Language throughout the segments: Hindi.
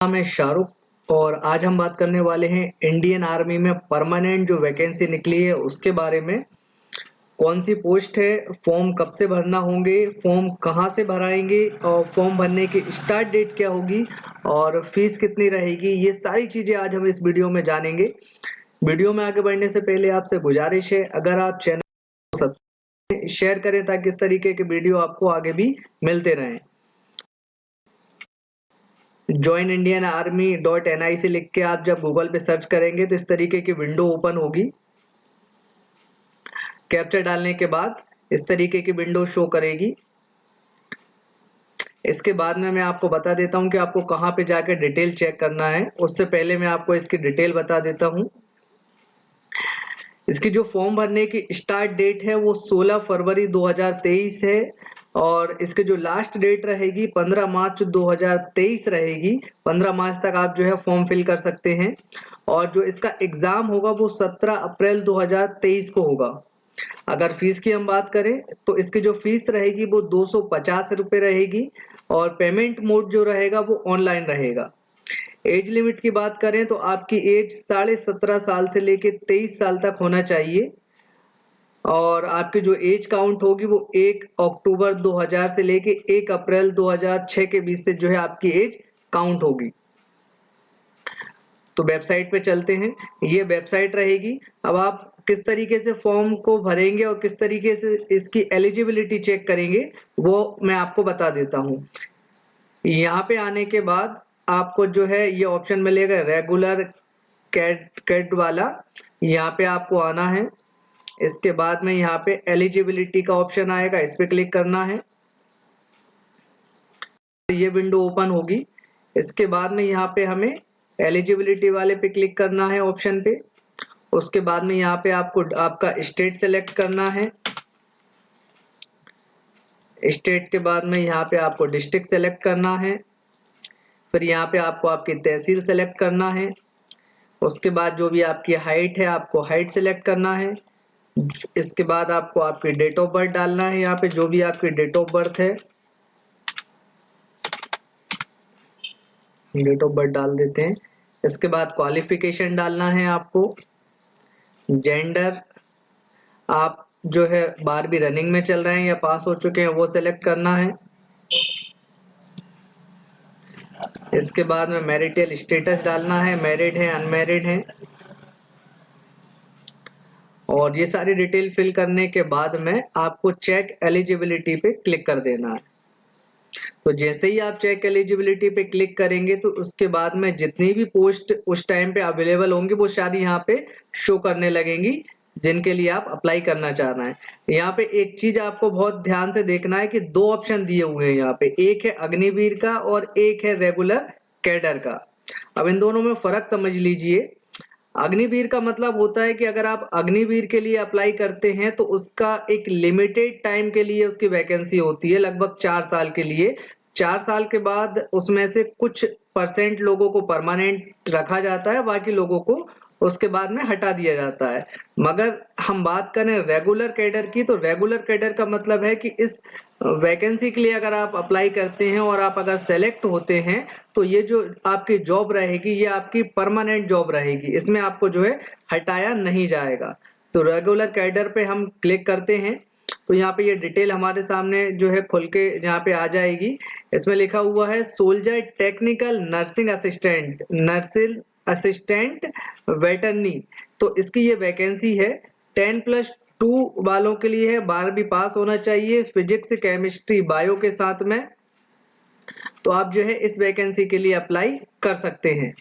नाम है शाहरुख और आज हम बात करने वाले हैं इंडियन आर्मी में परमानेंट जो वैकेंसी निकली है उसके बारे में। कौन सी पोस्ट है, फॉर्म कब से भरना होंगे, फॉर्म कहाँ से भराएंगे और फॉर्म भरने की स्टार्ट डेट क्या होगी और फीस कितनी रहेगी, ये सारी चीजें आज हम इस वीडियो में जानेंगे। वीडियो में आगे बढ़ने से पहले आपसे गुजारिश है, अगर आप चैनल को सब्सक्राइब शेयर करें ताकि इस तरीके के वीडियो आपको आगे भी मिलते रहें। joinindianarmy.nic लिख के आप जब गूगल पे सर्च करेंगे तो इस तरीके की विंडो ओपन होगी। कैप्चर डालने के बाद इस तरीके की विंडो शो करेगी। इसके बाद में मैं आपको बता देता हूं कि आपको कहां पे जाकर डिटेल चेक करना है। उससे पहले मैं आपको इसकी डिटेल बता देता हूं। इसकी जो फॉर्म भरने की स्टार्ट डेट है वो 16 फरवरी 2023 है और इसके जो लास्ट डेट रहेगी 15 मार्च 2023 रहेगी। 15 मार्च तक आप जो है फॉर्म फिल कर सकते हैं और जो इसका एग्जाम होगा वो 17 अप्रैल 2023 को होगा। अगर फीस की हम बात करें तो इसकी जो फीस रहेगी वो 250 रुपये रहेगी और पेमेंट मोड जो रहेगा वो ऑनलाइन रहेगा। एज लिमिट की बात करें तो आपकी एज 17.5 साल से लेके 23 साल तक होना चाहिए और आपकी जो एज काउंट होगी वो 1 अक्टूबर 2000 से लेके 1 अप्रैल 2006 के बीच से जो है आपकी एज काउंट होगी। तो वेबसाइट पे चलते हैं, ये वेबसाइट रहेगी। अब आप किस तरीके से फॉर्म को भरेंगे और किस तरीके से इसकी एलिजिबिलिटी चेक करेंगे वो मैं आपको बता देता हूँ। यहाँ पे आने के बाद आपको जो है ये ऑप्शन मिलेगा रेगुलर कैट वाला, यहाँ पे आपको आना है। इसके बाद में यहाँ पे एलिजिबिलिटी का ऑप्शन आएगा, इस पे क्लिक करना है। ये विंडो ओपन होगी। इसके बाद में यहाँ पे हमें एलिजिबिलिटी वाले पे क्लिक करना है ऑप्शन पे। उसके बाद में यहाँ पे आपको आपका स्टेट सेलेक्ट करना है। स्टेट के बाद में यहाँ पे आपको डिस्ट्रिक्ट सेलेक्ट करना है। फिर यहाँ पे आपको आपकी तहसील सेलेक्ट करना है। उसके बाद जो भी आपकी हाइट है आपको हाइट सेलेक्ट करना है। इसके बाद आपको आपकी डेट ऑफ बर्थ डालना है, यहाँ पे जो भी आपकी डेट ऑफ बर्थ है डेट ऑफ बर्थ डाल देते हैं। इसके बाद क्वालिफिकेशन डालना है आपको। जेंडर आप जो है 12वीं रनिंग में चल रहे हैं या पास हो चुके हैं वो सेलेक्ट करना है। इसके बाद में मैरिटल स्टेटस डालना है, मैरिड है अनमैरिड है। और ये सारी डिटेल फिल करने के बाद में आपको चेक एलिजिबिलिटी पे क्लिक कर देना है। तो जैसे ही आप चेक एलिजिबिलिटी पे क्लिक करेंगे तो उसके बाद में जितनी भी पोस्ट उस टाइम पे अवेलेबल होंगी वो सारी यहाँ पे शो करने लगेंगी जिनके लिए आप अप्लाई करना चाह रहे हैं। यहाँ पे एक चीज आपको बहुत ध्यान से देखना है कि दो ऑप्शन दिए हुए हैं यहाँ पे, एक है अग्निवीर का और एक है रेगुलर कैडर का। अब इन दोनों में फर्क समझ लीजिए। अग्निवीर का मतलब होता है कि अगर आप अग्निवीर के लिए अप्लाई करते हैं तो उसका एक लिमिटेड टाइम के लिए उसकी वैकेंसी होती है, लगभग 4 साल के लिए। 4 साल के बाद उसमें से कुछ परसेंट लोगों को परमानेंट रखा जाता है, बाकी लोगों को उसके बाद में हटा दिया जाता है। मगर हम बात करें रेगुलर कैडर की तो रेगुलर कैडर का मतलब है कि इस वैकेंसी के लिए अगर आप अप्लाई करते हैं और आप अगर सेलेक्ट होते हैं तो ये जो आपकी जॉब रहेगी ये आपकी परमानेंट जॉब रहेगी, इसमें आपको जो है हटाया नहीं जाएगा। तो रेगुलर कैडर पे हम क्लिक करते हैं तो यहाँ पे ये डिटेल हमारे सामने जो है खुल के यहाँ पे आ जाएगी। इसमें लिखा हुआ है soldier technical nursing assistant veterinary. तो इसकी ये वैकेंसी है 10+2 वालों के लिए है, 12वीं पास होना चाहिए फिजिक्स केमिस्ट्री बायो के साथ में। तो आप जो है इस वैकेंसी के लिए अप्लाई कर सकते हैं।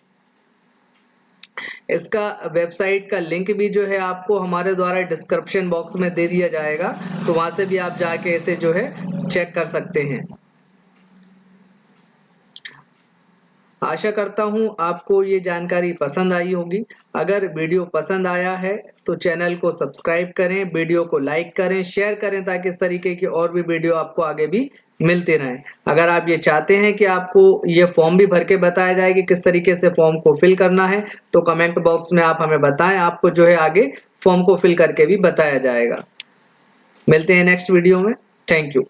इसका वेबसाइट का लिंक भी जो है आपको हमारे द्वारा डिस्क्रिप्शन बॉक्स में दे दिया जाएगा, तो वहां से भी आप जाके इसे जो है चेक कर सकते हैं। आशा करता हूं आपको ये जानकारी पसंद आई होगी। अगर वीडियो पसंद आया है तो चैनल को सब्सक्राइब करें, वीडियो को लाइक करें, शेयर करें ताकि इस तरीके की और भी वीडियो आपको आगे भी मिलते रहें। अगर आप ये चाहते हैं कि आपको ये फॉर्म भी भर के बताया जाए कि किस तरीके से फॉर्म को फिल करना है तो कमेंट बॉक्स में आप हमें बताएं, आपको जो है आगे फॉर्म को फिल करके भी बताया जाएगा। मिलते हैं नेक्स्ट वीडियो में। Thank you.